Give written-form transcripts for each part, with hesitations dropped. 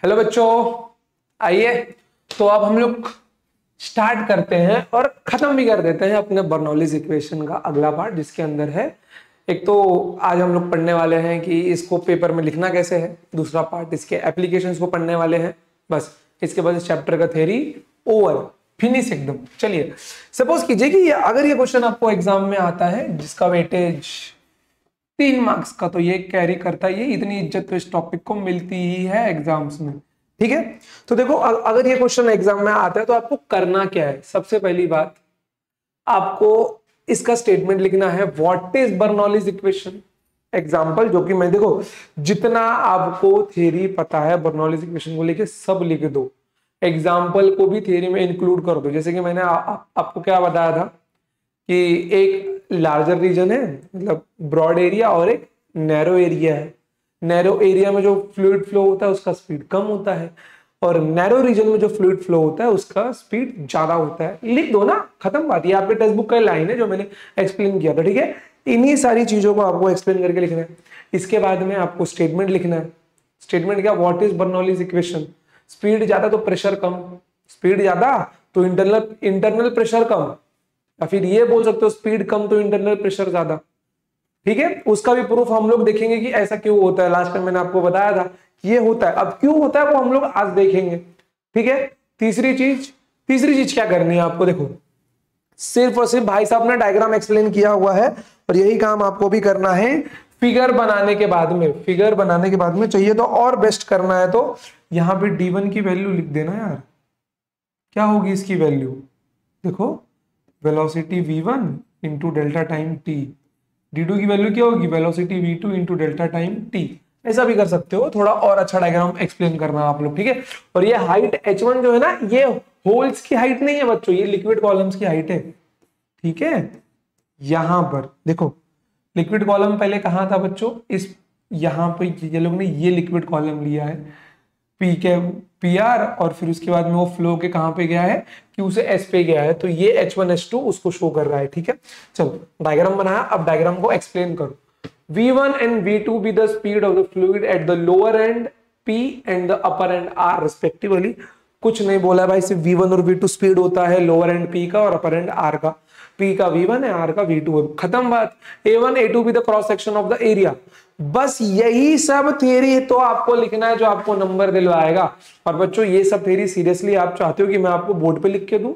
Hello बच्चों, आइए तो अब हम लोग स्टार्ट करते हैं और खत्म भी कर देते हैं अपने बर्नौलीज इक्वेशन का अगला पार्ट, जिसके अंदर है एक तो आज हम लोग पढ़ने वाले हैं कि इसको पेपर में लिखना कैसे है। दूसरा पार्ट इसके एप्लीकेशंस को पढ़ने वाले हैं। बस इसके बाद इस चैप्टर का थ्योरी ओवर, फिनिश एकदम। चलिए सपोज कीजिए कि अगर ये क्वेश्चन आपको एग्जाम में आता है जिसका वेटेज 3 मार्क्स का, तो ये कैरी करता है, ये इतनी इज्जत तो इस टॉपिक को मिलती ही है एग्जाम्स में। ठीक है, तो देखो अगर ये क्वेश्चन एग्जाम में आता है तो आपको करना क्या है। सबसे पहली बात, आपको इसका स्टेटमेंट लिखना है, what is Bernoulli's equation. Example जो कि मैं देखो जितना आपको थ्योरी पता है बर्नौलीज इक्वेशन को लेके सब लिख दो, एग्जाम्पल को भी थ्योरी में इंक्लूड कर दो। जैसे कि मैंने आपको क्या बताया था कि एक लार्जर रीजन है, मतलब ब्रॉड एरिया, और एक नैरो एरिया है। नैरो एरिया में जो फ्लूइड फ्लो होता है उसका स्पीड कम होता है, और नैरो रीजन में जो फ्लूइड फ्लो होता है उसका स्पीड ज्यादा होता है। लिख दो ना, खत्म बात। ये आपके टेक्स्ट बुक का लाइन है जो मैंने एक्सप्लेन किया था। ठीक है, इन्हीं सारी चीजों को आपको एक्सप्लेन करके लिखना है। इसके बाद में आपको स्टेटमेंट लिखना है। स्टेटमेंट क्या, what is Bernoulli's equation. Speed ज्यादा तो प्रेशर कम, स्पीड ज्यादा तो इंटरनल प्रेशर कम, या फिर ये बोल सकते हो स्पीड कम तो इंटरनल प्रेशर ज्यादा। ठीक है, उसका भी प्रूफ हम लोग देखेंगे कि ऐसा क्यों होता है। लास्ट टाइम मैंने आपको बताया था ये होता है, अब क्यों होता है वो हम लोग आज देखेंगे। ठीक है, तीसरी चीज क्या करनी है आपको, देखो सिर्फ और सिर्फ भाई साहब ने डायग्राम एक्सप्लेन किया हुआ है और यही काम आपको भी करना है। फिगर बनाने के बाद में चाहिए तो और बेस्ट करना है तो यहां पे d1 की वैल्यू लिख देना यार। क्या होगी इसकी वैल्यू, देखो velocity v1 into delta time t, d2 की वैल्यू क्या होगी, velocity v2 into delta time t। ऐसा भी कर सकते हो, थोड़ा और अच्छा डायग्राम एक्सप्लेन करना आप लोग। ठीक है, और ये हाइट h1 जो है ना, ये होल्स की हाइट नहीं है बच्चों, ये लिक्विड कॉलम्स की हाइट है। ठीक है, यहां पर देखो लिक्विड कॉलम पहले कहां था बच्चों, इस यहां पे ये लोग ने ये लिक्विड कॉलम लिया है पी के पी आर, और फिर उसके बाद में वो फ्लो के कहां पे गया है, क्यू से एस पे गया है, तो ये H1 H2 उसको शो कर रहा है। ठीक है, चलो डायग्राम बनाया, अब डायग्राम को एक्सप्लेन करो। V1 and V2 be the speed of the fluid at the lower end P and the upper end R respectively। कुछ नहीं बोला भाई, सिर्फ V1 और V2 स्पीड होता है लोअर एंड P का और अपर एंड R का। P का V1 है, R का V2 है, खत्म बात। A1 A2 be the cross section of the area। बस यही सब थ्योरी तो आपको लिखना है जो आपको नंबर दिलवाएगा। और बच्चों ये सब थ्योरी सीरियसली आप चाहते हो कि मैं आपको बोर्ड पे लिख के दूं?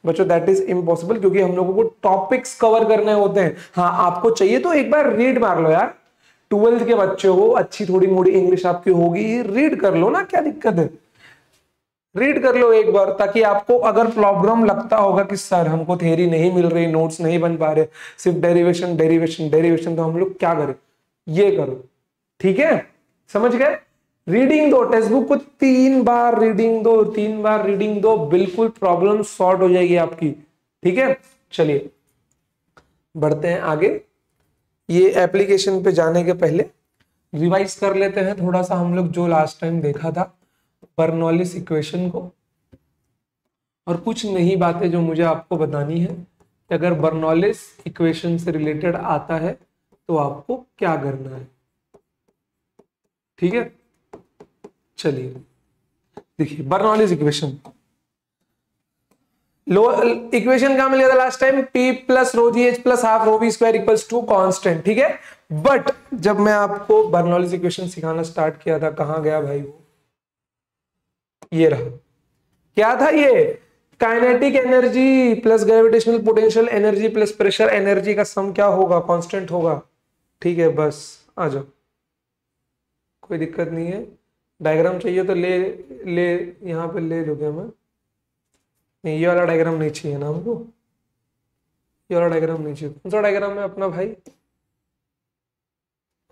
बच्चों दैट इज इम्पॉसिबल, क्योंकि हम लोगों को टॉपिक्स कवर करने होते हैं। हाँ आपको चाहिए तो एक बार रीड मार लो यार, 12th के बच्चे हो, अच्छी थोड़ी मोड़ी इंग्लिश आपकी होगी, रीड कर लो ना, क्या दिक्कत है, रीड कर लो एक बार, ताकि आपको अगर प्रॉब्लम लगता होगा कि सर हमको थ्योरी नहीं मिल रही, नोट्स नहीं बन पा रहे, सिर्फ डेरिवेशन डेरिवेशन डेरिवेशन, तो हम लोग क्या करें, ये करो। ठीक है, समझ गए। रीडिंग दो, टेक्स्ट बुक को 3 बार रीडिंग दो, 3 बार रीडिंग दो, बिल्कुल प्रॉब्लम सॉर्ट हो जाएगी आपकी। ठीक है, चलिए बढ़ते हैं आगे। ये एप्लीकेशन पे जाने के पहले रिवाइज कर लेते हैं थोड़ा सा हम लोग जो लास्ट टाइम देखा था बर्नौलीज इक्वेशन को, और कुछ नई बातें जो मुझे आपको बतानी है कि अगर बर्नौलीज इक्वेशन से रिलेटेड आता है तो आपको क्या करना है। ठीक है, चलिए देखिए बर्नौलीज इक्वेशन, लो इक्वेशन क्या मिला था last time, P plus rho g h plus half rho v square equals to constant. ठीक है, बट जब मैं आपको बर्नौलीज इक्वेशन सिखाना स्टार्ट किया था, कहां गया भाई वो, ये रहा। क्या था ये, kinetic energy plus gravitational potential energy plus pressure energy का सम क्या होगा, कांस्टेंट होगा। ठीक है, बस आ जाओ, कोई दिक्कत नहीं है। डायग्राम चाहिए तो ले ले, यहाँ पे ले लोगे मैं, नहीं ये वाला डायग्राम नहीं चाहिए ना हमको, ये वाला डायग्राम नहीं चाहिए। कौन सा डायग्राम है अपना भाई,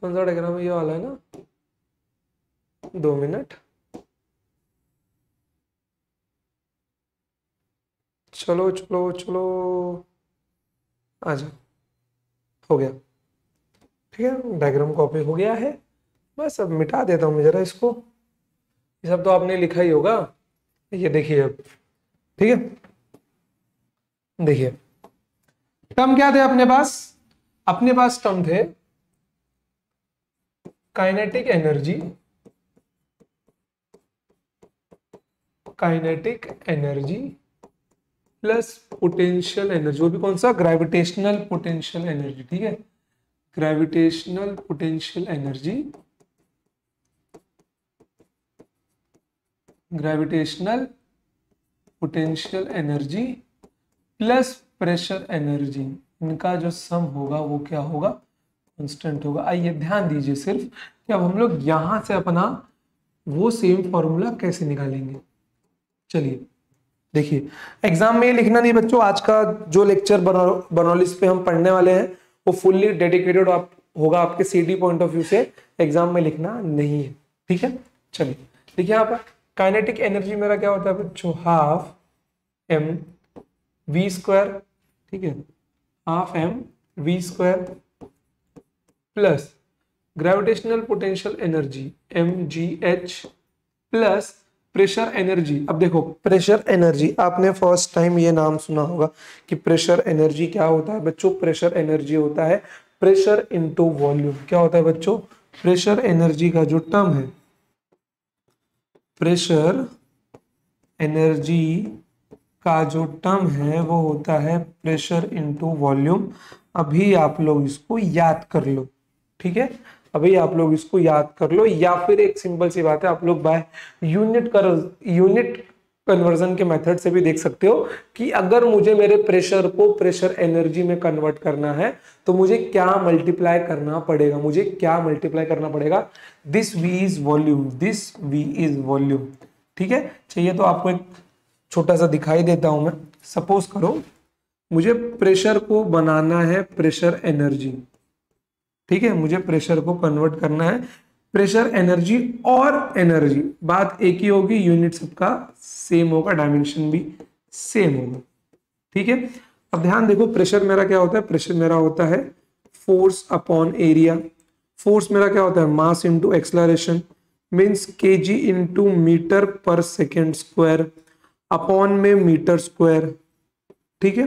कौन सा डायग्राम है, ये वाला है ना, 2 मिनट, चलो चलो चलो आ जाओ, हो गया। ठीक है, डायग्राम कॉपी हो गया है, बस अब मिटा देता हूँ मैं जरा इसको, ये सब तो आपने लिखा ही होगा। ये देखिए अब, ठीक है, देखिए टर्म क्या थे अपने पास टर्म थे kinetic energy kinetic energy plus potential energy, वो भी कौन सा, ग्रेविटेशनल पोटेंशियल एनर्जी, ठीक है, gravitational potential energy, gravitational potential energy plus pressure energy, इनका जो सम होगा वो क्या होगा, कांस्टेंट होगा। आइए ध्यान दीजिए सिर्फ कि अब हम लोग यहां से अपना वो सेम फॉर्मूला कैसे निकालेंगे। चलिए देखिए, एग्जाम में ये लिखना नहीं बच्चों, आज का जो लेक्चर बर्नौलीज पे हम पढ़ने वाले हैं वो फुल्ली डेडिकेटेड होगा आपके सीडी पॉइंट ऑफ व्यू से, एग्जाम में लिखना नहीं है, ठीक है। चलिए देखिए यहाँ पर काइनेटिक एनर्जी मेरा क्या होता है बच्चों, हाफ एम वी स्क्वायर, ठीक है, half m v square plus gravitational potential energy m g h plus pressure energy. अब देखो प्रेशर एनर्जी, आपने फर्स्ट टाइम ये नाम सुना होगा कि प्रेशर एनर्जी क्या होता है बच्चों, प्रेशर एनर्जी होता है प्रेशर इनटू वॉल्यूम। क्या होता है बच्चों, प्रेशर एनर्जी का जो टर्म है, प्रेशर एनर्जी का जो टर्म है वो होता है प्रेशर इनटू वॉल्यूम। अभी आप लोग इसको याद कर लो, ठीक है, अभी आप लोग इसको याद कर लो, या फिर एक सिंपल सी बात है, आप लोग बाय यूनिट कन्वर्जन के मेथड से भी देख सकते हो कि अगर मुझे मेरे प्रेशर को प्रेशर एनर्जी में कन्वर्ट करना है तो मुझे क्या मल्टीप्लाई करना पड़ेगा, मुझे क्या मल्टीप्लाई करना पड़ेगा, this v is volume, this v is volume, ठीक है। चाहिए तो आपको एक छोटा सा दिखाई देता हूं मैं, सपोज करो मुझे प्रेशर को बनाना है प्रेशर एनर्जी, ठीक है, मुझे प्रेशर को कन्वर्ट करना है प्रेशर एनर्जी और एनर्जी, बात एक ही होगी, यूनिट सबका सेम होगा, डायमेंशन भी सेम होगा, ठीक है। अब ध्यान देखो प्रेशर मेरा क्या होता है, प्रेशर मेरा होता है फोर्स अपॉन एरिया, फोर्स मेरा क्या होता है, mass into acceleration, means KG into metre per second square, upon में मीटर स्क्वायर, ठीक है,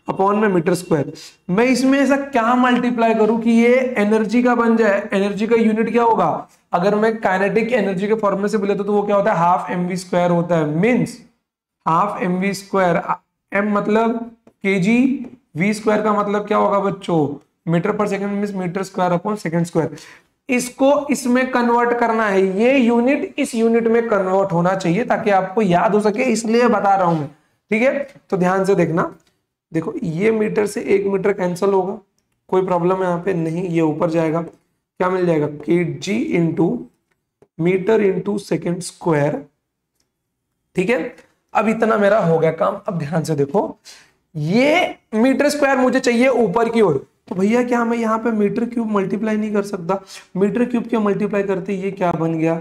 अपॉन में मीटर स्क्वायर। मैं इसमें ऐसा क्या मल्टीप्लाई करूं कि ये एनर्जी का बन जाए, एनर्जी का यूनिट क्या होगा, अगर मैं काइनेटिक एनर्जी के फॉर्मूले से बोले तो वो क्या होता है, हाफ एम वी स्क्वायर होता है, means half m v square, m मतलब केजी, वी स्क्वायर का मतलब क्या होगा बच्चों, metre per second, means metre square upon second square. इसको इसमें कन्वर्ट करना है, ये यूनिट इस यूनिट में कन्वर्ट होना चाहिए ताकि आपको याद हो सके, इसलिए बता रहा हूं मैं, ठीक है। तो ध्यान से देखना, देखो ये मीटर से एक मीटर कैंसिल होगा, कोई प्रॉब्लम है यहाँ पे नहीं, ये ऊपर जाएगा, क्या मिल जाएगा, KG into metre into second square, ठीक है। अब इतना मेरा हो गया काम। अब ध्यान से देखो, ये मीटर स्क्वायर मुझे चाहिए ऊपर की ओर, तो भैया क्या मैं यहाँ पे मीटर क्यूब मल्टीप्लाई नहीं कर सकता, मीटर क्यूब क्या मल्टीप्लाई करते, ये क्या बन गया,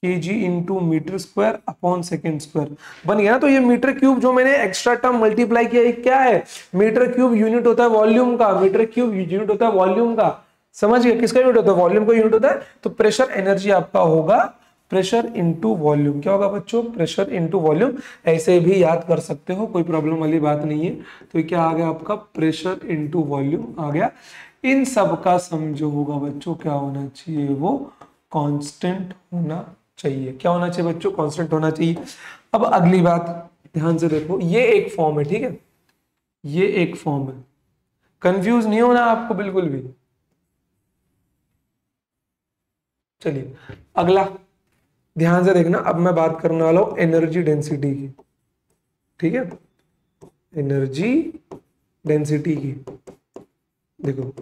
KG into metre square upon second square बन गया ना। तो ये मीटर क्यूब जो मैंने एक्स्ट्रा टर्म मल्टीप्लाई किया, ये क्या है, मीटर क्यूब यूनिट होता है वॉल्यूम का, मीटर क्यूब यूनिट होता है वॉल्यूम का, समझ गए, किसका यूनिट होता है, वॉल्यूम का यूनिट होता है। तो प्रेशर एनर्जी आपका होगा प्रेशर इंटू वॉल्यूम, क्या होगा बच्चों, प्रेशर इंटू वॉल्यूम, ऐसे भी याद कर सकते हो, कोई प्रॉब्लम वाली बात नहीं है। तो क्या आ गया आपका, प्रेशर इंटू वॉल्यूम आ गया। इन सब का सम जो होगा बच्चों क्या होना चाहिए, वो कांस्टेंट होना चाहिए। क्या होना चाहिए बच्चों, कांस्टेंट होना चाहिए। अब अगली बात ध्यान से देखो, ये एक फॉर्म है, ठीक है, ये एक फॉर्म है, कंफ्यूज नहीं होना आपको बिल्कुल भी। चलिए अगला ध्यान से देखना, अब मैं बात करने वाला हूं एनर्जी डेंसिटी की, ठीक है, एनर्जी डेंसिटी की। देखो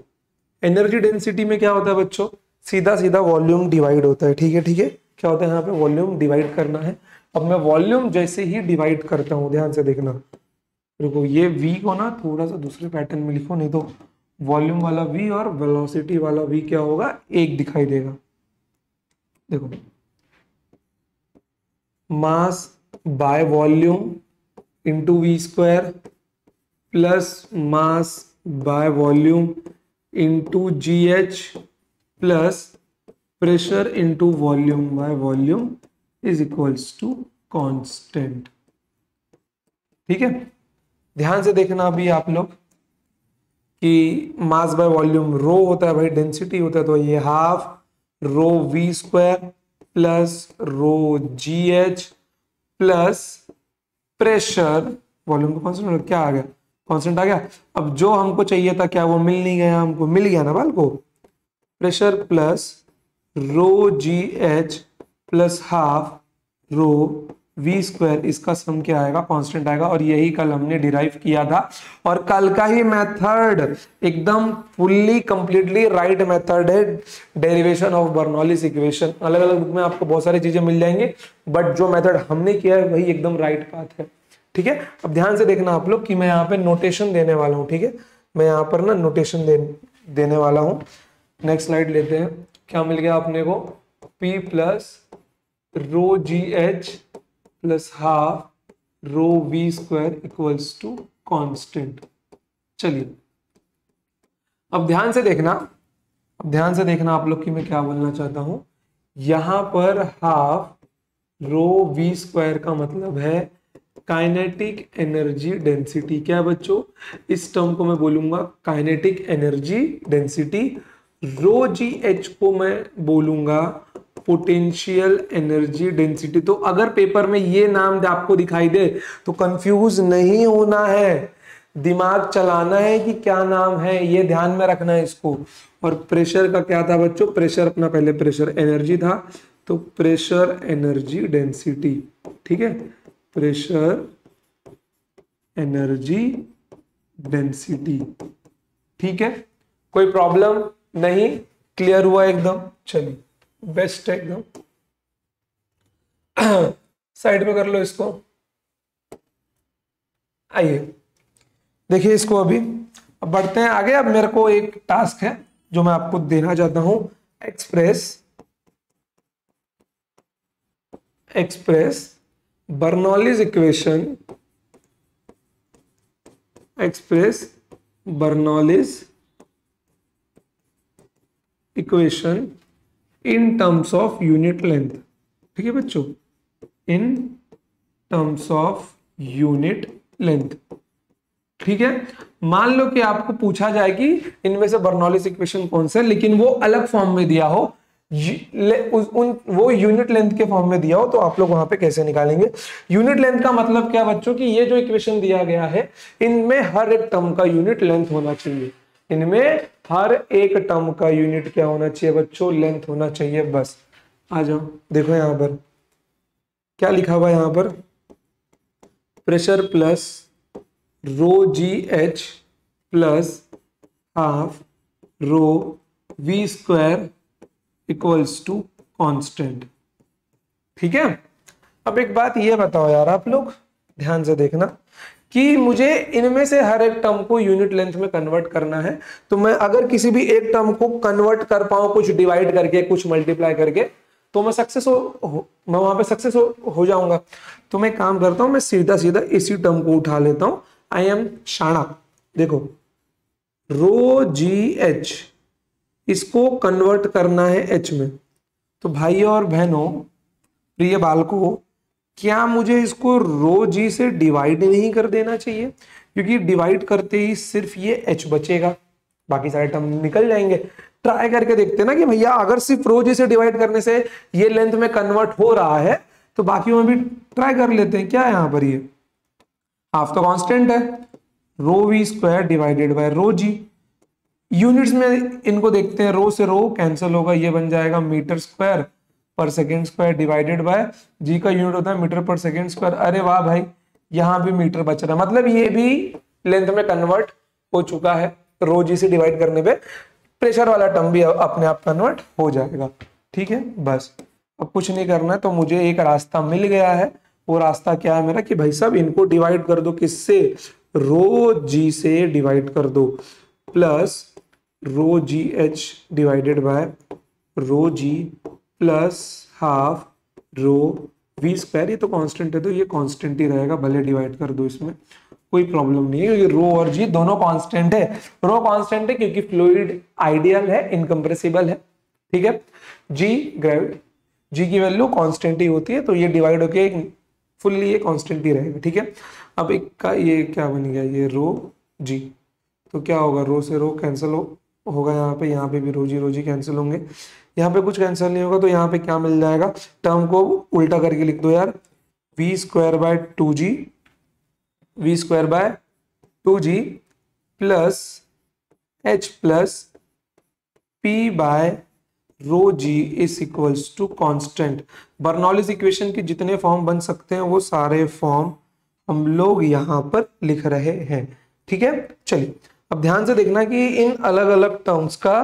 एनर्जी डेंसिटी में क्या होता है बच्चों, सीधा सीधा वॉल्यूम डिवाइड होता है, ठीक है, ठीक है, क्या होता है यहाँ पे, वॉल्यूम डिवाइड करना है। अब मैं वॉल्यूम जैसे ही डिवाइड करता हूं, ध्यान से देखना, देखो ये v को ना थोड़ा सा दूसरे पैटर्न में लिखो, नहीं तो वॉल्यूम वाला v और वेलोसिटी वाला v क्या होगा, एक दिखाई देगा। देखो mass by volume into v square plus mass by volume into g h plus pressure into volume by volume is equals to constant, ठीक है। ध्यान से देखना अभी आप लोग कि मास बाय वॉल्यूम रो होता है भाई, डेंसिटी होता है, तो ये half rho v square plus rho g h plus pressure, volume का कांस्टेंट क्या आ गया, कांस्टेंट आ गया। अब जो हमको चाहिए था क्या वो मिल नहीं गया, हमको मिल गया ना बाल को, pressure plus rho g h plus half rho v square, इसका सम क्या आएगा, कांस्टेंट आएगा। और यही कल हमने डिराइव किया था, और कल का ही मेथड एकदम फुल्ली कंप्लीटली राइट मेथड है डेरिवेशन ऑफ बर्नौलीज इक्वेशन। अलग अलग बुक में आपको बहुत सारी चीजें मिल जाएंगी, बट जो मेथड हमने किया है वही एकदम राइट पाथ है। ठीक है, अब ध्यान से देखना आप लोग कि मैं यहाँ पे नोटेशन देने वाला हूँ। ठीक है, मैं यहाँ पर ना नोटेशन देने वाला हूँ। नेक्स्ट स्लाइड लेते हैं। क्या मिल गया अपने को, P plus rho g h plus half rho v square equals to constant. चलिए अब ध्यान से देखना, अब ध्यान से देखना आप लोग कि मैं क्या बोलना चाहता हूं। यहां पर हाफ रो वी स्क्वायर का मतलब है काइनेटिक एनर्जी डेंसिटी। क्या है बच्चों, इस टर्म को मैं बोलूंगा काइनेटिक एनर्जी डेंसिटी। रो जी एच को मैं बोलूंगा पोटेंशियल एनर्जी डेंसिटी। तो अगर पेपर में ये नाम आपको दिखाई दे तो कंफ्यूज नहीं होना है, दिमाग चलाना है कि क्या नाम है, ये ध्यान में रखना है इसको। और प्रेशर का क्या था बच्चों, प्रेशर अपना पहले प्रेशर एनर्जी था, तो प्रेशर एनर्जी डेंसिटी। ठीक है, प्रेशर एनर्जी डेंसिटी। ठीक है, कोई प्रॉब्लम नहीं, क्लियर हुआ एकदम। चलिए बेस्ट है एकदम। साइड में कर लो इसको। आइए देखिए इसको, अभी अब बढ़ते हैं आगे। अब मेरे को एक टास्क है जो मैं आपको देना चाहता हूं, express Bernoulli's equation, express Bernoulli's equation in terms of unit length. ठीक है बच्चों, in terms of unit length. ठीक है, मान लो कि आपको पूछा जाए कि इनमें से बर्नौलीज इक्वेशन कौन सा है, लेकिन वो अलग फॉर्म में दिया हो, वो यूनिट लेंथ के फॉर्म में दिया हो, तो आप लोग वहां पे कैसे निकालेंगे। यूनिट लेंथ का मतलब क्या बच्चों कि ये जो इक्वेशन दिया गया है इनमें हर एक टर्म का यूनिट लेंथ होना चाहिए, इनमें हर एक टर्म का यूनिट क्या होना चाहिए बच्चों, लेंथ होना चाहिए। बस आ जाओ, देखो यहां पर क्या लिखा हुआ है, यहां पर pressure plus rho g h plus half rho v square equals to constant. ठीक है, अब एक बात ये बताओ यार आप लोग, ध्यान से देखना कि मुझे इनमें से हर एक टर्म को यूनिट लेंथ में कन्वर्ट करना है। तो मैं अगर किसी भी एक टर्म को कन्वर्ट कर पाऊं, कुछ डिवाइड करके कुछ मल्टीप्लाई करके, तो मैं मैं वहां पे सक्सेस हो जाऊंगा। तो मैं काम करता हूं, मैं सीधा सीधा इसी टर्म को उठा लेता हूं। आई एम शाणा। देखो रो जी एच, इसको कन्वर्ट करना है एच में। तो भाई और बहनों, प्रिय बालकों, क्या मुझे इसको रो जी से डिवाइड नहीं कर देना चाहिए, क्योंकि डिवाइड करते ही सिर्फ ये एच बचेगा, बाकी सारे टर्म निकल जाएंगे। ट्राई करके देखते ना कि भैया अगर सिर्फ रो जी से डिवाइड करने से ये लेंथ में कन्वर्ट हो रहा है, तो बाकी में भी ट्राई कर लेते हैं। क्या है यहाँ पर, ये हाफ तो कांस्टेंट है, rho v square divided by rho g. Units में इनको देखते हैं, रो से रो कैंसिल होगा, ये बन जाएगा मीटर स्क्वायर पर सेकेंड स्क्वायर डिवाइडेड बाय जी का यूनिट होता है मीटर पर सेकेंड स्क्वायर। अरे वाह भाई, यहां भी मीटर बच रहा है, मतलब ये भी लेंथ में कन्वर्ट हो चुका है। रो जी से डिवाइड करने पे प्रेशर वाला टर्म भी अपने आप कन्वर्ट हो जाएगा। ठीक है, बस अब कुछ नहीं करना है। तो मुझे एक रास्ता मिल गया है, वो रास्ता क्या है मेरा कि भाई साहब इनको डिवाइड कर दो, किससे, रो जी से डिवाइड कर दो, plus rho g h divided by rho g plus half rho v square. ये तो कांस्टेंट है तो ये कांस्टेंट ही रहेगा, भले डिवाइड कर दो, इसमें कोई प्रॉब्लम नहीं है, क्योंकि रो और जी दोनों कांस्टेंट है। रो कांस्टेंट है क्योंकि फ्लूइड आइडियल है, इनकम्प्रेसिबल है। ठीक है, जी ग्रेविटी, जी की वैल्यू कांस्टेंट ही होती है, तो ये डिवाइड होके फुल्ली ये कांस्टेंट ही रहेगा। ठीक है, अब एक का ये क्या बन गया, ये रो जी, तो क्या होगा, रो से रो कैंसिल होगा, यहाँ पे भी रो जी कैंसिल होंगे, यहाँ पे कुछ कैंसिल नहीं होगा, तो यहाँ पे क्या मिल जाएगा, टर्म को उल्टा करके लिख दो यार, v square by two g v square by 2g plus h plus p by rho g is equals to constant. Bernoulli's equation के जितने फॉर्म बन सकते हैं वो सारे फॉर्म हम लोग यहाँ पर लिख रहे हैं। ठीक है, चलिए अब ध्यान से देखना कि इन अलग अलग टर्म्स का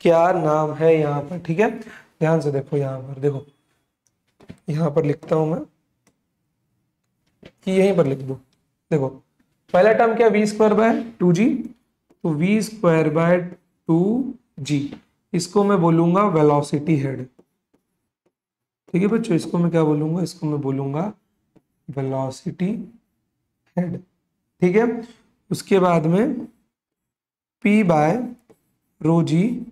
क्या नाम है यहाँ पर। ठीक है, ध्यान से देखो, यहाँ पर देखो, यहाँ पर लिखता हूं मैं कि यहीं पर लिख दो। देखो पहला टर्म क्या, वी स्क्वायर बाय 2g, तो वी स्क्वायर बाय 2g इसको मैं बोलूंगा वेलोसिटी हेड। ठीक है बच्चों, इसको मैं क्या बोलूंगा, इसको मैं बोलूंगा वेलोसिटी हेड। ठीक है, उसके बाद में P बाय रो जी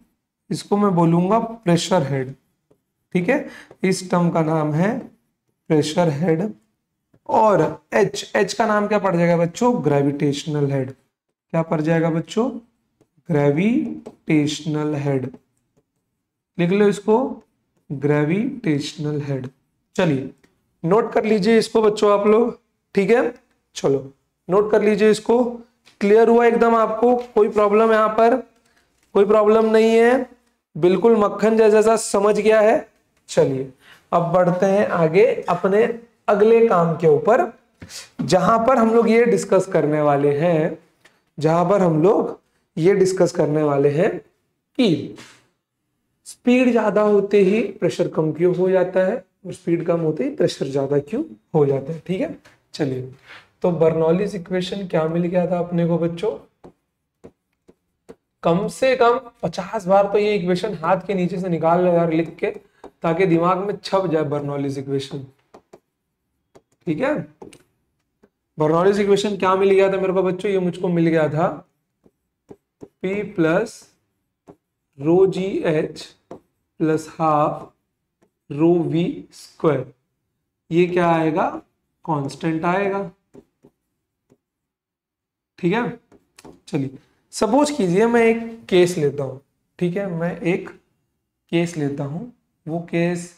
इसको मैं बोलूंगा प्रेशर हेड। ठीक है, इस टर्म का नाम है प्रेशर हेड। और H का नाम क्या पड़ जाएगा बच्चों, ग्रेविटेशनल हेड। क्या पड़ जाएगा बच्चों, ग्रेविटेशनल हेड। लिख लो इसको, ग्रेविटेशनल हेड। चलिए नोट कर लीजिए इसको बच्चों आप लोग। ठीक है, चलो नोट कर लीजिए इसको। क्लियर हुआ एकदम आपको, कोई प्रॉब्लम यहाँ पर, कोई प्रॉब्लम नहीं है, बिल्कुल मक्खन जैसा समझ गया है। चलिए अब बढ़ते हैं आगे अपने अगले काम के ऊपर, जहां पर हम लोग ये डिस्कस करने वाले हैं, जहां पर हम लोग ये डिस्कस करने वाले हैं कि स्पीड ज्यादा होते ही प्रेशर कम क्यों हो जाता है और स्पीड कम होते ही प्रेशर ज्यादा क्यों हो जाता है। ठीक है, चलिए तो बर्नौलीज इक्वेशन क्या मिल गया था अपने को बच्चों, कम से कम 50 बार तो ये इक्वेशन हाथ के नीचे से निकाल लो यार लिख के, ताकि दिमाग में छप जाए बर्नौलीज इक्वेशन। ठीक है, बर्नौलीज इक्वेशन क्या मिल गया था मेरे को बच्चों, ये मुझको मिल गया था P plus rho g h plus half rho v square. ये क्या आएगा, कांस्टेंट आएगा। ठीक है, चलिए सपोज कीजिए मैं एक केस लेता हूं। ठीक है, मैं एक केस लेता हूं, वो केस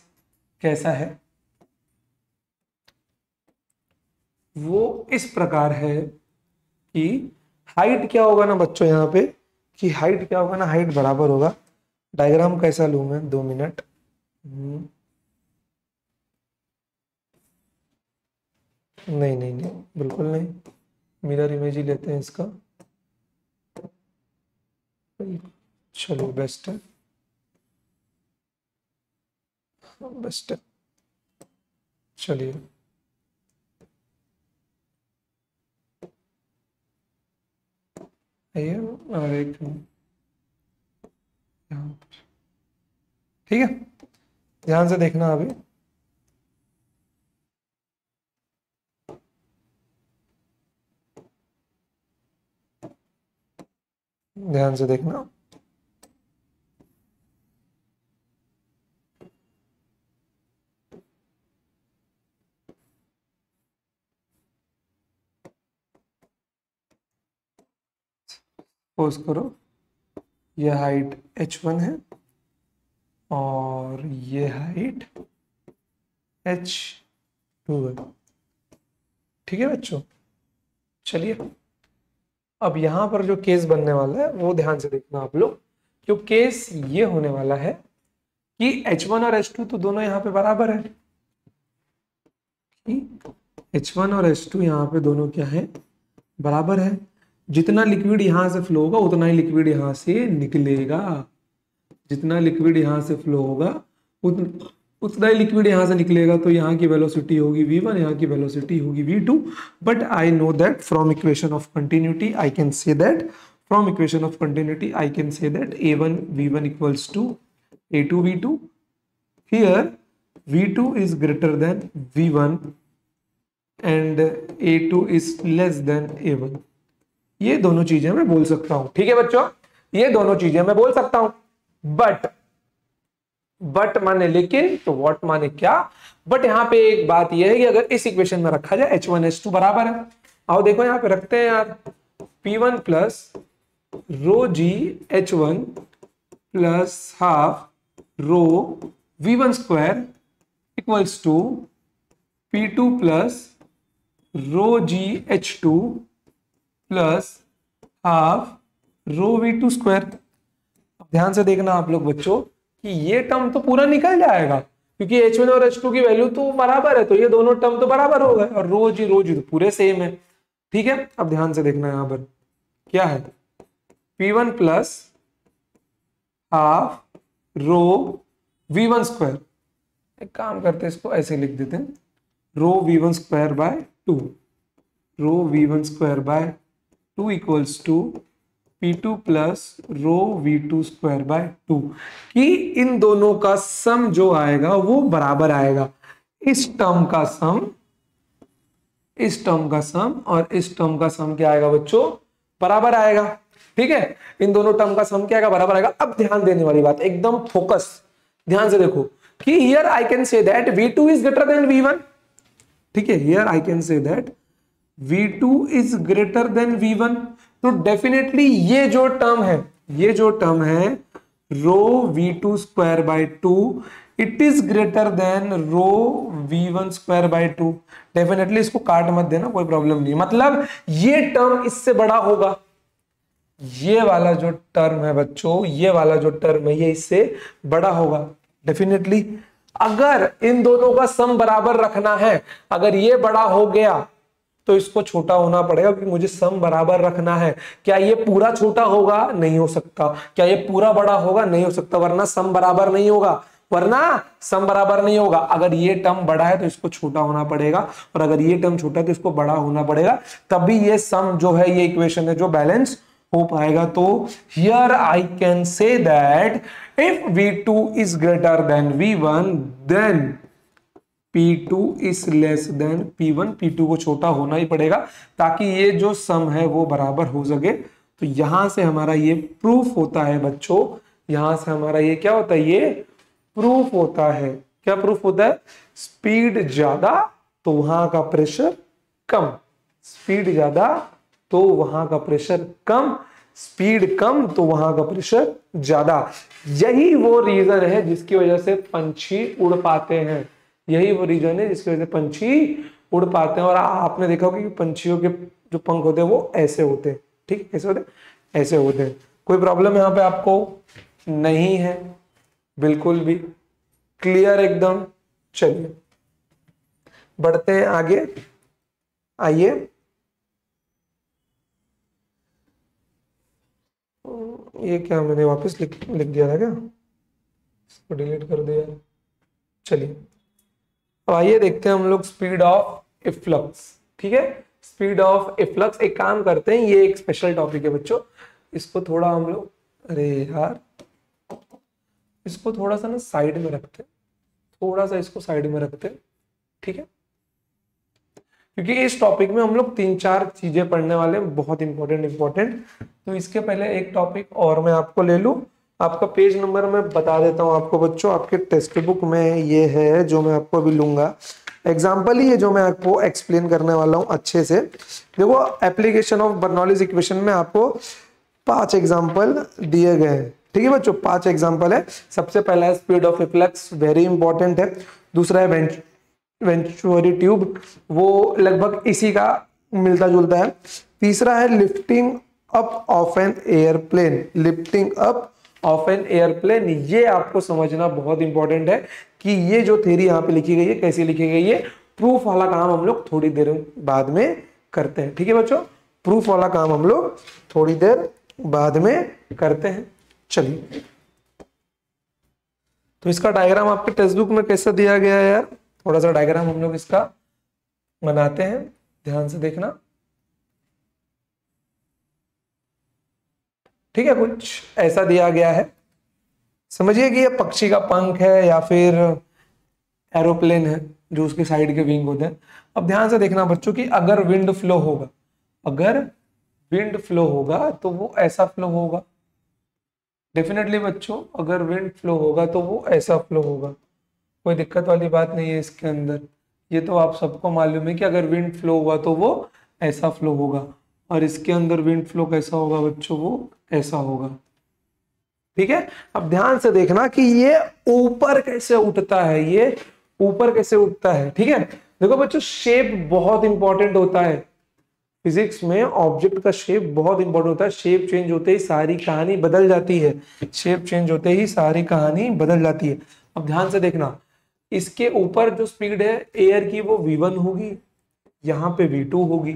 कैसा है, वो इस प्रकार है कि हाइट क्या होगा ना बच्चों यहाँ पे, कि हाइट क्या होगा ना, हाइट बराबर होगा, डायग्राम कैसा लूं मैं, 2 मिनट। नहीं नहीं नहीं, बिल्कुल नहीं, मिरर इमेज ही लेते हैं इसका। चलो बेस्ट है, बेस्ट है। चलिए आइए और एक यहाँ पर। ठीक है, ध्यान से देखना अभी। ध्यान से देखना, सपोज करो ये हाइट h1 है और ये हाइट h2 है। ठीक है बच्चों, चलिए अब यहां पर जो केस बनने वाला है वो ध्यान से देखना आप लोग। जो केस ये होने वाला है कि h1 और h2 तो दोनों यहाँ पे बराबर है। h1 और h2 यहाँ पे दोनों क्या है, बराबर है। जितना लिक्विड यहां से फ्लो होगा उतना ही लिक्विड यहां से निकलेगा, जितना लिक्विड यहां से फ्लो होगा उतना ही लिक्विड यहां से निकलेगा। तो यहाँ की वेलोसिटी होगी v1, यहाँ की वेलोसिटी होगी v2। But I know that from equation of continuity I can say that, from equation of continuity I can say that a1 v1 equals to a2 v2। Here v2 is greater than v1 and a2 is less than a1। ये दोनों चीजें मैं बोल सकता हूं। ठीक है बच्चों, ये दोनों चीजें मैं बोल सकता हूं। बट माने लेकिन, तो व्हाट माने क्या, बट यहां पे एक बात यह है कि अगर इस इक्वेशन में रखा जाए h1 h2 बराबर है, आओ देखो यहां पे रखते हैं यार, P1 plus rho g h1 plus half rho v1 square equals to P2 plus rho g h two plus half rho v two square. ध्यान से देखना आप लोग बच्चों कि ये टर्म तो पूरा निकल जाएगा क्योंकि H1 और H2 की वैल्यू तो बराबर है, तो ये दोनों टर्म तो बराबर हो गए और रो जी तो पूरे सेम है। ठीक है, अब ध्यान से देखना यहां पर क्या है, P1 plus half rho V1 square. एक काम करते हैं, इसको ऐसे लिख देते हैं, rho V1 square by 2, rho V1 square by 2 equals to P2 plus rho V2 square by 2, कि इन दोनों का सम जो आएगा वो बराबर आएगा। इस टर्म का सम, इस टर्म का सम और इस टर्म का सम क्या आएगा बच्चों, बराबर आएगा। ठीक है, इन दोनों टर्म का सम क्या आएगा, बराबर आएगा। अब ध्यान देने वाली बात, एकदम फोकस, ध्यान से देखो कि here I can say that V2 is greater than V1। ठीक है, here I can say that V2 is greater than V1, तो डेफिनेटली ये जो टर्म है, ये जो टर्म है rho V2 square by 2 it is greater than rho V1 square by 2। Definitely इसको काट मत देना, कोई प्रॉब्लम नहीं, मतलब ये टर्म इससे बड़ा होगा। ये वाला जो टर्म है बच्चों, ये वाला जो टर्म है ये इससे बड़ा होगा डेफिनेटली। अगर इन दोनों का सम बराबर रखना है, अगर ये बड़ा हो गया तो इसको छोटा होना पड़ेगा क्योंकि मुझे सम बराबर रखना है। क्या ये पूरा छोटा होगा, नहीं हो सकता। क्या ये पूरा बड़ा होगा, नहीं हो सकता, वरना सम बराबर नहीं होगा, वरना सम बराबर नहीं होगा। अगर ये टर्म बड़ा है तो इसको छोटा होना पड़ेगा और अगर ये टर्म छोटा है तो इसको बड़ा होना पड़ेगा, तभी ये सम जो है, ये इक्वेशन है जो बैलेंस हो पाएगा। तो here I can say that if V2 is greater than V1 then P2 is less than P1। P2 को छोटा होना ही पड़ेगा ताकि ये जो सम है वो बराबर हो सके। तो यहां से हमारा ये प्रूफ होता है बच्चों, यहां से हमारा ये क्या होता है, ये प्रूफ होता है। क्या प्रूफ होता है, स्पीड ज्यादा तो वहां का प्रेशर कम, स्पीड ज्यादा तो वहां का प्रेशर कम, स्पीड कम तो वहां का प्रेशर ज्यादा। यही वो रीजन है जिसकी वजह से पंछी उड़ पाते हैं, यही वो रीजन है जिसकी वजह से पंछी उड़ पाते हैं। और आपने देखा होगा कि पंछियों के जो पंख होते हैं वो ऐसे होते हैं, ठीक, ऐसे होते हैं, ऐसे होते हैं। कोई प्रॉब्लम यहाँ पे आपको नहीं है, बिल्कुल भी क्लियर एकदम। चलिए बढ़ते हैं आगे, आइए ये क्या मैंने वापस लिख दिया था क्या, इसको डिलीट कर दिया। चलिए अब आइए देखते हैं हम लोग स्पीड ऑफ इफ्लक्स। ठीक है, स्पीड ऑफ इफ्लक्स, एक काम करते हैं, ये एक स्पेशल टॉपिक है बच्चों, इसको थोड़ा हम लोग, अरे यार इसको थोड़ा सा ना साइड में रखते हैं, थोड़ा सा इसको साइड में रखते हैं। ठीक है, क्योंकि इस टॉपिक में हम लोग 3-4 चीजें पढ़ने वाले हैं, बहुत इंपॉर्टेंट। तो इसके पहले एक टॉपिक और मैं आपको ले लूं, आपका पेज नंबर मैं बता देता हूं आपको बच्चों, आपके टेक्स्ट बुक में ये है जो मैं आपको अभी लूंगा। एग्जाम्पल ही है जो मैं आपको एक्सप्लेन करने वाला हूं अच्छे से। देखो एप्लीकेशन ऑफ बर्नौलीज इक्वेशन में आपको 5 एग्जाम्पल दिए गए हैं। ठीक है बच्चों, 5 एग्जाम्पल है। सबसे पहला है speed of efflux, very important है। दूसरा है वेंचुरी ट्यूब, वो लगभग इसी का मिलता जुलता है। तीसरा है lifting up of an airplane, lifting up of an airplane, ये आपको समझना बहुत इंपॉर्टेंट है कि ये जो थ्योरी यहाँ पे लिखी गई है कैसी लिखी गई है। प्रूफ वाला काम हम लोग थोड़ी देर बाद में करते हैं। ठीक है बच्चों, प्रूफ वाला काम हम लोग थोड़ी देर बाद में करते हैं। चलिए तो इसका डायग्राम आपके टेक्स्ट बुक में कैसा दिया गया है यार, थोड़ा सा डायग्राम हम लोग इसका बनाते हैं, ध्यान से देखना। ठीक है, कुछ ऐसा दिया गया है, समझिए कि ये पक्षी का पंख है या फिर एरोप्लेन है जो उसके साइड के विंग होते हैं। अब ध्यान से देखना बच्चों कि अगर विंड फ्लो होगा, अगर विंड फ्लो होगा तो वो ऐसा फ्लो होगा। डेफिनेटली बच्चों अगर विंड फ्लो होगा तो वो ऐसा फ्लो होगा, कोई दिक्कत वाली बात नहीं है इसके अंदर। ये तो आप सबको मालूम है कि अगर विंड फ्लो हुआ तो वो ऐसा फ्लो होगा, और इसके अंदर विंड फ्लो कैसा होगा बच्चों, वो ऐसा होगा। ठीक है, अब ध्यान से देखना कि ये ऊपर कैसे उठता है, ये ऊपर कैसे उठता है। ठीक है, देखो बच्चों शेप बहुत इंपॉर्टेंट होता है फिजिक्स में, ऑब्जेक्ट का शेप बहुत इंपॉर्टेंट होता है। शेप चेंज होते ही सारी कहानी बदल जाती है, शेप चेंज होते ही सारी कहानी बदल जाती है। अब ध्यान से देखना, इसके ऊपर जो स्पीड है एयर की वो v1 होगी, यहाँ पे v2 होगी,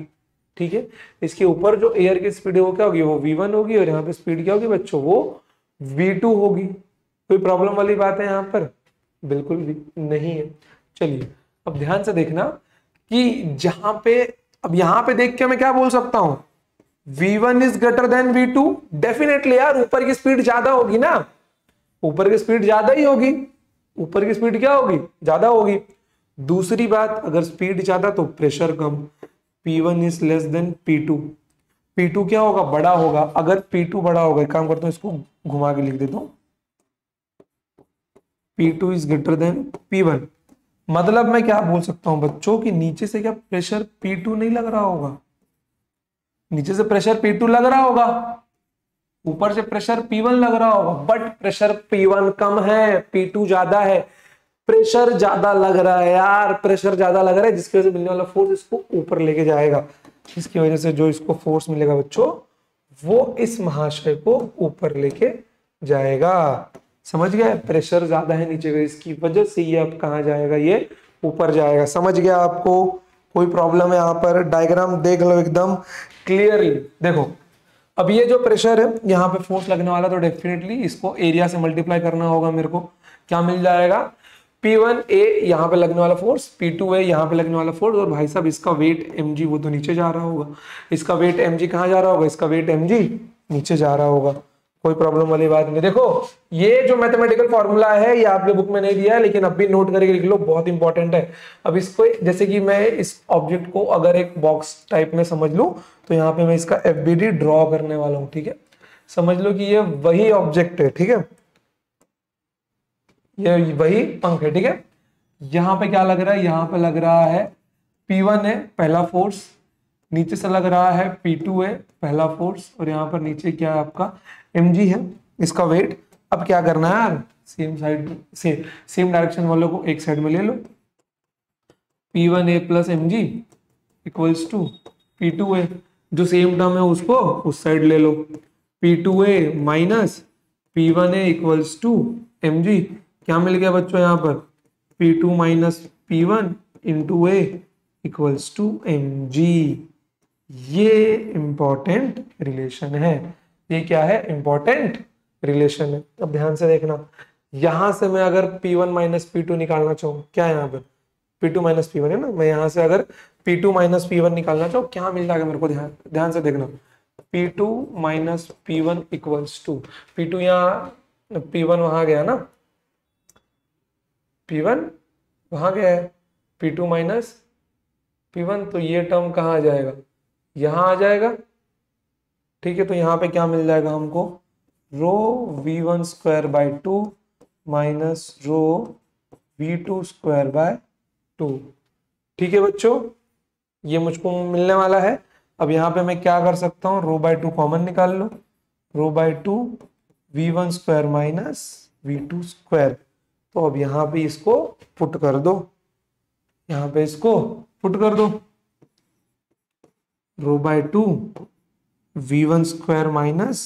ठीक है। इसके ऊपर जो एयर की स्पीड है वो क्या होगी, वो v1 होगी, और यहाँ पे स्पीड क्या होगी बच्चों, वो v2 होगी। कोई प्रॉब्लम वाली बात है यहाँ पर? बिल्कुल भी नहीं है। चलिए अब ध्यान से देखना कि जहां पे, अब यहां पे देख के मैं क्या बोल सकता हूं, v1 is greater then v2। Definitely यार ऊपर की स्पीड ज्यादा होगी ना, ऊपर की स्पीड ज्यादा ही होगी, ऊपर की स्पीड क्या होगी, ज्यादा होगी। दूसरी बात, अगर स्पीड ज्यादा तो pressure come, p1 is less then p2। p2 क्या होगा, बड़ा होगा। अगर p2 बड़ा होगा, एक काम करता हूं इसको घुमा के लिख देता हूं, p2 is greater then p1। मतलब मैं क्या बोल सकता हूं बच्चों कि नीचे से क्या प्रेशर P2 नहीं लग रहा होगा, नीचे से प्रेशर P2 लग रहा होगा, ऊपर से प्रेशर P1 लग रहा होगा, बट प्रेशर P1 कम है, P2 ज्यादा है। प्रेशर ज्यादा लग रहा है यार, प्रेशर ज्यादा लग रहा है, जिसकी वजह से मिलने वाला फोर्स इसको ऊपर लेके जाएगा। इसकी वजह से जो इसको फोर्स मिलेगा बच्चों, वो इस महाशय को ऊपर लेके जाएगा। समझ गए, प्रेशर ज्यादा है नीचे का, इसकी वजह से ये अब कहाँ जाएगा, ये ऊपर जाएगा। समझ गया आपको? कोई प्रॉब्लम है यहाँ पर? डायग्राम देख लो एकदम क्लियरली। देखो अब ये जो प्रेशर है यहाँ पे फोर्स लगने वाला, तो डेफिनेटली इसको एरिया से मल्टीप्लाई करना होगा मेरे को। क्या मिल जाएगा, P1A यहाँ पे लगने वाला फोर्स, P2A यहाँ पे लगने वाला फोर्स, और भाई साहब इसका वेट mg वो तो नीचे जा रहा होगा, इसका वेट mg कहाँ जा रहा होगा, इसका वेट mg नीचे जा रहा होगा। कोई प्रॉब्लम वाली बात नहीं। देखो ये जो मैथमेटिकल फॉर्मूला है ये आपके बुक में नहीं दिया है, लेकिन अब भी नोट करके लिख लो, बहुत इंपॉर्टेंट है। अब इसको जैसे कि मैं इस ऑब्जेक्ट को अगर एक बॉक्स टाइप में समझ लूं, तो यहाँ पे मैं इसका FBD ड्रॉ करने वाला हूं, ठीक है। समझ लो कि ये वही ऑब्जेक्ट है, ठीक है, ये वही पंख है, ठीक है। यहाँ पे क्या लग रहा है, यहाँ पे लग रहा है P1 है पहला फोर्स, नीचे से लग रहा है P2 है पहला फोर्स, और यहाँ पर नीचे क्या है आपका mg है, इसका वेट। अब क्या करना है यार, सेम साइड सेम डायरेक्शन वालों को एक साइड में ले लो, P1A plus mg equals to P2A, जो सेम टर्म है उसको उस साइड ले लो, P2A minus P1A equals to mg। क्या मिल गया बच्चों यहाँ पर, P2 minus P1 into A equals to mg। ये इंपॉर्टेंट रिलेशन है, ये क्या है, इंपॉर्टेंट रिलेशन है। अब ध्यान से देखना, यहां से मैं अगर P1 माइनस P2 निकालना चाहूँ, क्या है यहाँ पर P2 माइनस P1 है ना, मैं यहां से अगर P2 माइनस P1 निकालना चाहूँ, क्या मिल जाएगा मेरे को, ध्यान से देखना, P2 minus P1 equals to, P2 यहाँ P1 वहां गया ना, P1 वहां गया है, P2 माइनस P1, तो ये टर्म कहाँ आ जाएगा, यहां आ जाएगा, ठीक है। तो यहाँ पे क्या मिल जाएगा हमको, रो v1 square by 2 minus rho v2 square by 2, ठीक है बच्चों, ये मुझको मिलने वाला है। अब यहाँ पे मैं क्या कर सकता हूँ, रो बाय 2 कॉमन निकाल लो, rho by 2 v1 square minus v2 square. तो अब यहाँ पे इसको पुट कर दो, यहाँ पे इसको पुट कर दो, rho by 2 v1 square minus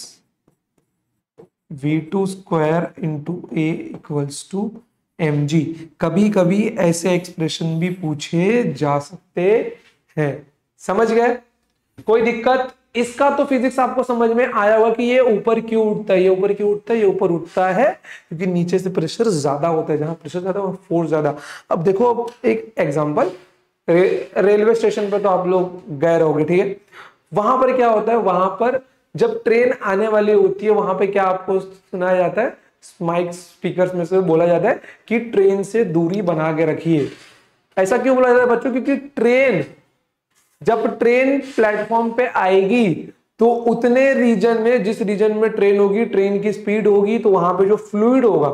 v2 square into a equals to mg। कभी कभी ऐसे एक्सप्रेशन भी पूछे जा सकते हैं, समझ गए? कोई दिक्कत? इसका तो फिजिक्स आपको समझ में आया होगा कि ये ऊपर क्यों उठता है, ये ऊपर क्यों उठता है, ये ऊपर उठता है क्योंकि नीचे से प्रेशर ज्यादा होता है, जहां प्रेशर ज्यादा वहां फोर्स ज्यादा। अब देखो एक एग्जांपल, रेलवे स्टेशन पर तो आप लोग गए रहोगे, ठीक है। वहां पर क्या होता है, वहां पर जब ट्रेन आने वाली होती है, वहां पे क्या आपको सुनाया जाता है, माइक स्पीकर्स में से बोला जाता है कि ट्रेन से दूरी बना के रखिए। ऐसा क्यों बोला जाता है बच्चों, क्योंकि जब ट्रेन प्लेटफॉर्म पे आएगी तो उतने रीजन में, जिस रीजन में ट्रेन होगी, ट्रेन की स्पीड होगी, तो वहां पे जो फ्लूइड होगा,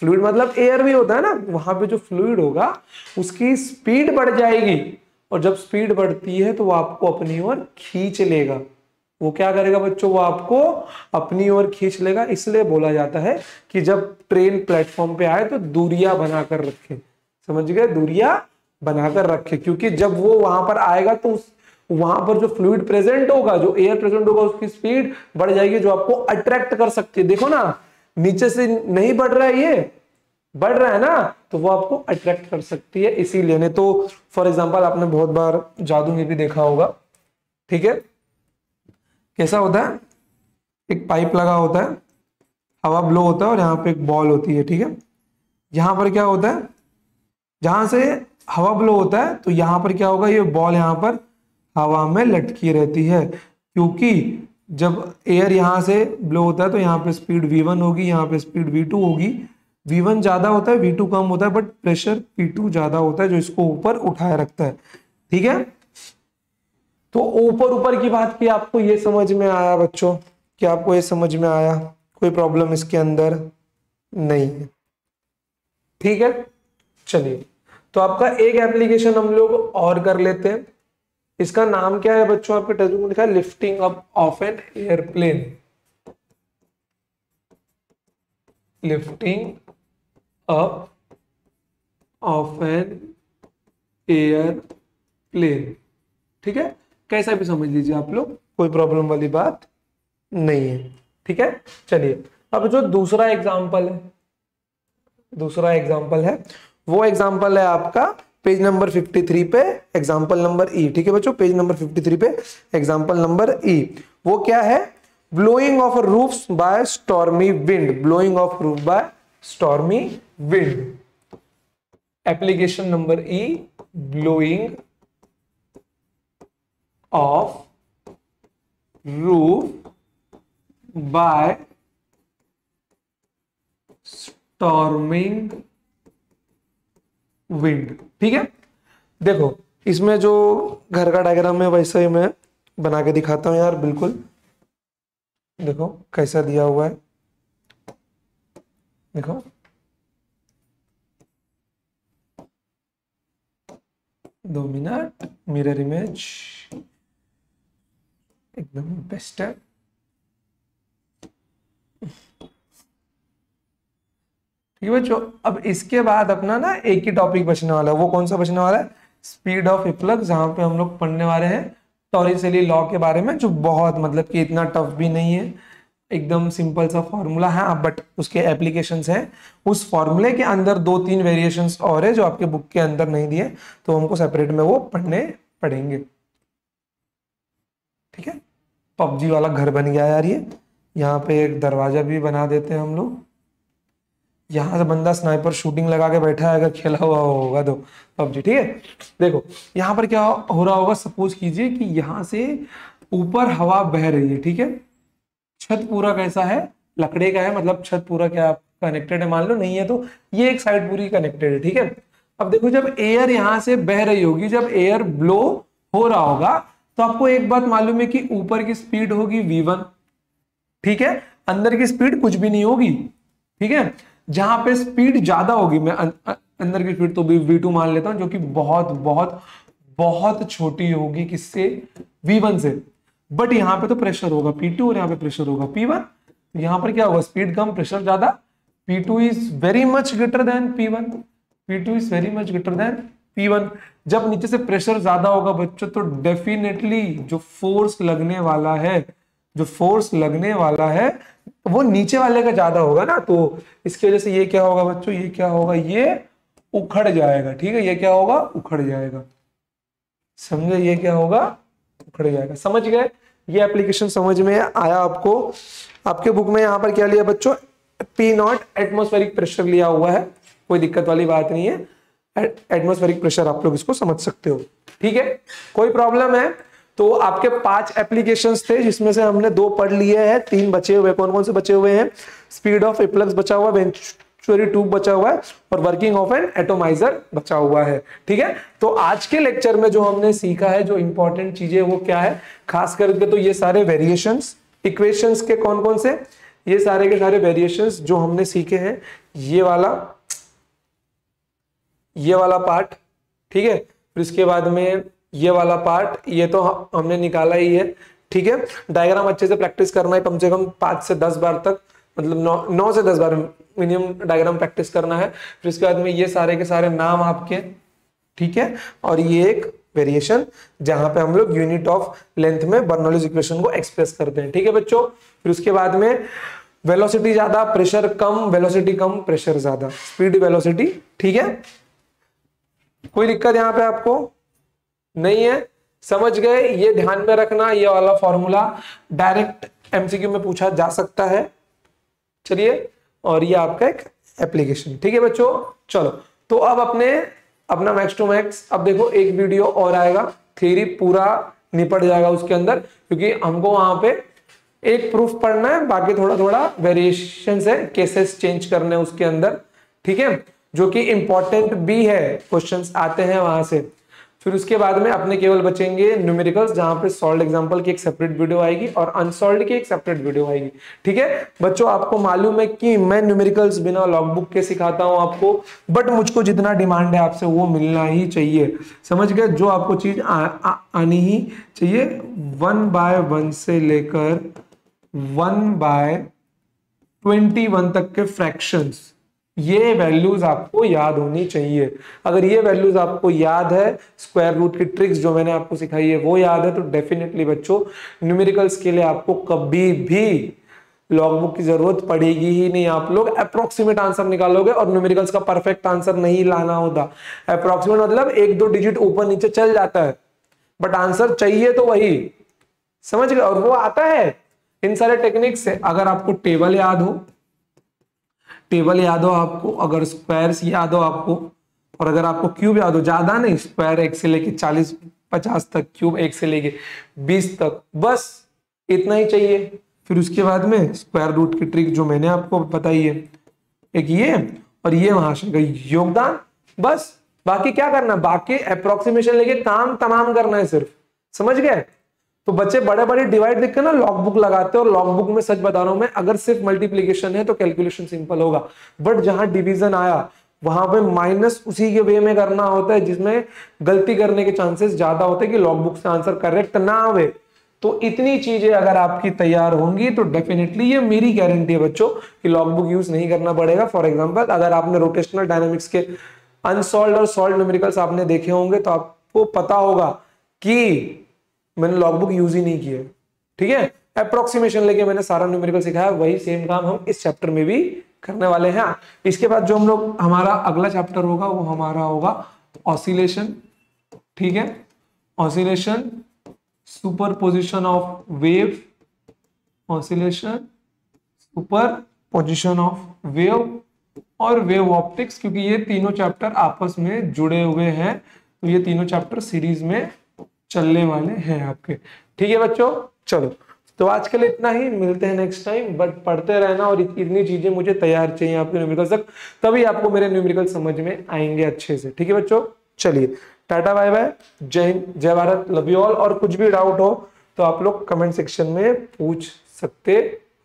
फ्लूइड मतलब एयर भी होता है ना, वहां पे जो फ्लूइड होगा उसकी स्पीड बढ़ जाएगी, और जब स्पीड बढ़ती है तो वो आपको अपनी ओर खींच लेगा। वो क्या करेगा बच्चों, वो आपको अपनी ओर खींच लेगा। इसलिए बोला जाता है कि जब ट्रेन प्लेटफॉर्म पे आए तो दूरियां बनाकर रखे, समझ गए, दूरियां बनाकर रखे, क्योंकि जब वो वहां पर आएगा तो वहां पर जो फ्लूइड प्रेजेंट होगा, जो एयर प्रेजेंट होगा, उसकी स्पीड बढ़ जाएगी, जो आपको अट्रैक्ट कर सकती है। देखो ना, नीचे से नहीं बढ़ रहा है, ये बढ़ रहा है ना, तो वो आपको अट्रैक्ट कर सकती है। इसीलिए, नहीं तो फॉर एग्जांपल आपने बहुत बार जादू में भी देखा होगा, ठीक है, कैसा होता है, एक पाइप लगा होता है, हवा ब्लो होता है और यहाँ पे एक बॉल होती है, ठीक है। यहाँ पर क्या होता है, जहां से हवा ब्लो होता है तो यहाँ पर क्या होगा, ये बॉल यहाँ पर हवा में लटकी रहती है, क्योंकि जब एयर यहाँ से ब्लो होता है तो यहाँ पे स्पीड v1 होगी, यहाँ पे स्पीड v2 होगी। v1 ज्यादा होता है, v2 कम होता है, बट प्रेशर p2 ज्यादा होता है, जो इसको ऊपर उठाए रखता है, ठीक है। तो ऊपर ऊपर की बात की, आपको ये समझ में आया बच्चों? क्या आपको ये समझ में आया? कोई प्रॉब्लम इसके अंदर नहीं है, ठीक है। चलिए, तो आपका एक एप्लीकेशन हम लोग और कर लेते हैं। इसका नाम क्या है बच्चों? आपके टेक्स्ट बुक में लिखा है lifting up of an airplane. Lifting up of an airplane, ठीक है। कैसा भी समझ लीजिए आप लोग, कोई प्रॉब्लम वाली बात नहीं है, ठीक है। चलिए, अब जो दूसरा एग्जांपल है, वो एग्जांपल है आपका पेज नंबर 53 पे, एग्जांपल नंबर ई, ठीक है बच्चों, पेज नंबर 53 पे एग्जांपल नंबर ई। वो क्या है? Blowing off roofs by stormy wind. Blowing off roof by stormy wind. Application number E, blowing off roof by storming wind, ठीक है। देखो, इसमें जो घर का डायग्राम है वैसा ही मैं बना के दिखाता हूं यार, बिल्कुल। देखो कैसा दिया हुआ है, देखो, दो मिनट, मिरर इमेज एकदम बेस्ट है। ठीक है बच्चों, अब इसके बाद अपना ना एक ही टॉपिक बचने वाला है। वो कौन सा बचने वाला है? स्पीड ऑफ इफ्लक्स, जहां पे हम लोग पढ़ने वाले हैं टॉरिसेली लॉ के बारे में, जो बहुत मतलब कि इतना टफ भी नहीं है, एकदम सिंपल सा फॉर्मूला है, बट उसके एप्लीकेशंस हैं। उस फॉर्मूले के अंदर 2-3 वेरिएशंस और है जो आपके बुक के अंदर नहीं दिए, तो हमको सेपरेट में वो पढ़ने पड़ेंगे, ठीक है। पबजी वाला घर बन गया यार ये। यहाँ पे एक दरवाजा भी बना देते हैं हम लोग। यहाँ से बंदा स्नाइपर शूटिंग लगा के बैठा है, अगर खेला हुआ होगा तो पबजी, ठीक है। देखो यहाँ पर क्या हो रहा होगा, सपोज कीजिए कि यहाँ से ऊपर हवा बह रही है, ठीक है। छत पूरा कैसा है? लकड़े का है, मतलब छत पूरा क्या कनेक्टेड है, मान लो नहीं है तो ये एक साइड पूरी कनेक्टेड है, ठीक है। अब देखो, जब एयर यहाँ से बह रही होगी, जब एयर ब्लो हो रहा होगा, तो आपको एक बात मालूम है कि ऊपर की स्पीड होगी v1, ठीक है। अंदर की स्पीड कुछ भी नहीं होगी, ठीक है। जहां पे स्पीड ज्यादा होगी, मैं अंदर की स्पीड तो v2 मान लेता हूं, जो कि बहुत बहुत बहुत छोटी होगी किससे? v1 से। बट यहाँ पे तो प्रेशर होगा p2 और यहाँ पे प्रेशर होगा p1। तो यहाँ पर क्या होगा? स्पीड कम, प्रेशर ज्यादा। p2 is very much greater than p1। p2 is very much greater than p1। जब नीचे से प्रेशर ज्यादा होगा बच्चों, तो डेफिनेटली जो फोर्स लगने वाला है वो नीचे वाले का ज्यादा होगा ना। तो इसकी वजह से ये क्या होगा बच्चों? ये क्या होगा? ये उखड़ जाएगा, ठीक है। ये क्या होगा? उखड़ जाएगा, समझे? ये क्या होगा? उखड़ जाएगा। समझ गए? ये एप्लीकेशन समझ में आया आपको? आपके बुक में यहाँ पर क्या लिया बच्चों? P0 एटमॉस्फेरिक प्रेशर लिया हुआ है, कोई दिक्कत वाली बात नहीं है। एटमॉस्फेरिक प्रेशर आप लोग इसको समझ सकते हो, ठीक है। कोई प्रॉब्लम है? तो आपके 5 एप्लीकेशंस थे, जिसमें से हमने 2 पढ़ लिए हैं, 3 बचे हुए। कौन कौन से बचे हुए हैं? स्पीड ऑफ इफ्लक्स बचा हुआ, वेंचुरी ट्यूब बचा हुआ है, और वर्किंग ऑफ एन एटोमाइजर बचा हुआ है, ठीक है। तो आज के लेक्चर में जो हमने सीखा है, जो इंपॉर्टेंट चीजें, वो क्या है? खास करके तो ये सारे वेरिएशंस, इक्वेशंस के कौन कौन से, ये सारे के सारे वेरिएशंस जो हमने सीखे हैं, ये वाला पार्ट, ठीक है। फिर इसके बाद में ये वाला पार्ट, ये तो हमने निकाला ही है, ठीक है। डायग्राम अच्छे से प्रैक्टिस करना है, कम से कम 5 से 10 बार तक, मतलब 9 से 10 बार मिनिमम डायग्राम प्रैक्टिस करना है। फिर इसके बाद में ये सारे के सारे नाम आपके ठीक है। और ये एक वेरिएशन जहां पे हम लोग यूनिट ऑफ लेंथ में बर्नौलीज इक्वेशन को एक्सप्रेस करते हैं, ठीक है बच्चों। फिर उसके बाद में वेलोसिटी ज्यादा प्रेशर कम, वेलोसिटी कम प्रेशर ज्यादा, स्पीड वेलोसिटी, ठीक है। कोई दिक्कत यहां पे आपको नहीं है, समझ गए। ये ध्यान में रखना, ये वाला फॉर्मूला डायरेक्ट एमसीक्यू में पूछा जा सकता है। चलिए, और ये आपका एक एप्लीकेशन, ठीक है बच्चों। चलो, तो अब अपना मैक्स टू मैक्स, अब देखो एक वीडियो और आएगा, थ्योरी पूरा निपट जाएगा उसके अंदर, क्योंकि हमको वहां पे एक प्रूफ पढ़ना है, बाकी थोड़ा थोड़ा वेरिएशन है, केसेस चेंज करने उसके अंदर, ठीक है, जो कि इंपॉर्टेंट भी है, क्वेश्चंस आते हैं वहां से। फिर उसके बाद में अपने केवल बचेंगे न्यूमेरिकल्स, जहां पे सॉल्व्ड एग्जांपल की एक सेपरेट वीडियो आएगी और अनसॉल्व्ड की एक सेपरेट वीडियो आएगी, ठीक है बच्चों। आपको मालूम है कि मैं न्यूमेरिकल्स बिना लॉगबुक के सिखाता हूं आपको, बट मुझको जितना डिमांड है आपसे वो मिलना ही चाहिए, समझ गए। जो आपको चीज आनी ही चाहिए, 1/1 से लेकर 1/21 तक के फ्रैक्शंस, ये वैल्यूज आपको याद होनी चाहिए। अगर ये वैल्यूज आपको याद है, स्क्वायर रूट की ट्रिक्स जो मैंने आपको सिखाई है वो याद है, तो डेफिनेटली बच्चों न्यूमेरिकल्स के लिए आपको कभी भी लॉगबुक की जरूरत पड़ेगी ही नहीं। आप लोग अप्रोक्सीमेट आंसर निकालोगे, और न्यूमेरिकल्स का परफेक्ट आंसर नहीं लाना होता। अप्रोक्सीमेट मतलब 1-2 डिजिट ऊपर नीचे चल जाता है, बट आंसर चाहिए तो वही, समझ गए। और वो आता है इन सारे टेक्निक से। अगर आपको टेबल याद हो आपको, अगर स्क्वायर्स याद हो आपको, और अगर आपको क्यूब याद हो, ज्यादा नहीं, स्क्वायर 1 से लेके 40-50 तक, क्यूब 1 से लेके 20 तक, बस इतना ही चाहिए। फिर उसके बाद में स्क्वायर रूट की ट्रिक जो मैंने आपको बताई है, एक ये और ये वहां से योगदान, बस। बाकी क्या करना, बाकी अप्रोक्सीमेशन लेके काम तमाम करना है सिर्फ, समझ गए। तो बच्चे बड़े बड़े डिवाइड देख के ना लॉगबुक लगाते हैं, और लॉगबुक में सच बता रहा हूं मैं, अगर सिर्फ मल्टीप्लीकेशन है तो कैलकुलेशन सिंपल होगा, बट जहां डिवीजन आया वहां पे माइनस उसी के वे में करना होता है, जिसमें गलती करने के चांसेस ज्यादा होते हैं कि लॉगबुक से आंसर करेक्ट ना आवे। तो इतनी चीजें अगर आपकी तैयार होंगी तो डेफिनेटली, ये मेरी गारंटी है बच्चों, कि लॉगबुक यूज नहीं करना पड़ेगा। फॉर एग्जाम्पल, अगर आपने रोटेशनल डायनामिक्स के अनसॉल्व्ड और सॉल्व्ड न्यूमेरिकल्स आपने देखे होंगे, तो आपको पता होगा कि मैंने लॉगबुक यूज ही नहीं किया, ठीक है। अप्रोक्सीमेशन लेके मैंने सारा न्यूमेरिकल सिखाया, वही सेम काम हम इस चैप्टर में भी करने वाले हैं। इसके बाद जो हम लोग, हमारा अगला चैप्टर होगा वो हमारा होगा ऑसिलेशन, ठीक है। Oscillation, superposition of wave, oscillation, superposition of wave और वेव ऑप्टिक्स, क्योंकि ये तीनों चैप्टर आपस में जुड़े हुए हैं, तो ये तीनों चैप्टर सीरीज में चलने वाले हैं आपके, ठीक है बच्चों। चलो, तो आज के लिए इतना ही, मिलते हैं नेक्स्ट टाइम। बट पढ़ते रहना, और इतनी चीजें मुझे तैयार चाहिए आपके न्यूमेरिकल तक, तभी आपको मेरे न्यूमेरिकल समझ में आएंगे अच्छे से, ठीक है बच्चों। चलिए, टाटा बाय बाय, जय हिंद, जय भारत, लव यू ऑल। और कुछ भी डाउट हो तो आप लोग कमेंट सेक्शन में पूछ सकते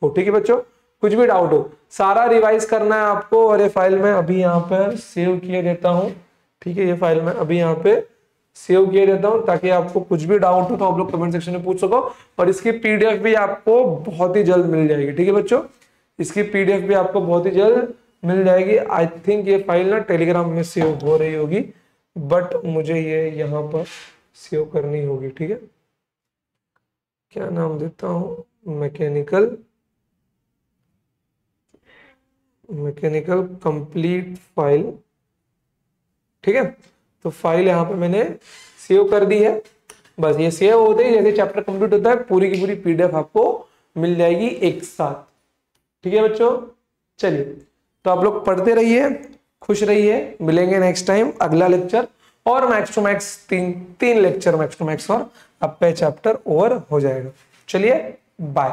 हो, ठीक है बच्चों। कुछ भी डाउट हो, सारा रिवाइज करना है आपको। और ये फाइल मैं अभी यहाँ पर सेव किए देता हूँ, ठीक है। ये फाइल मैं अभी यहाँ पे सेव किए देता हूं, ताकि आपको कुछ भी डाउट हो तो आप लोग कमेंट सेक्शन में पूछ सको। और इसकी पीडीएफ भी आपको बहुत ही जल्द मिल जाएगी, ठीक है बच्चों। इसकी पीडीएफ भी आपको बहुत ही जल्द मिल जाएगी। आई थिंक ये फाइल ना टेलीग्राम में सेव हो रही होगी, बट मुझे ये यहाँ पर सेव करनी होगी, ठीक है। क्या नाम देता हूं, मैकेनिकल कंप्लीट फाइल, ठीक है। तो फाइल यहाँ पे मैंने सेव कर दी है। बस ये सेव होते ही जैसे चैप्टर कंप्लीट होता है, पूरी की पूरी पीडीएफ आपको मिल जाएगी एक साथ, ठीक है बच्चों। चलिए, तो आप लोग पढ़ते रहिए, खुश रहिए, मिलेंगे नेक्स्ट टाइम अगला लेक्चर, और मैक्स टू मैक्स तीन लेक्चर मैक्स टू मैक्स, और आपका चैप्टर ओवर हो जाएगा। चलिए, बाय।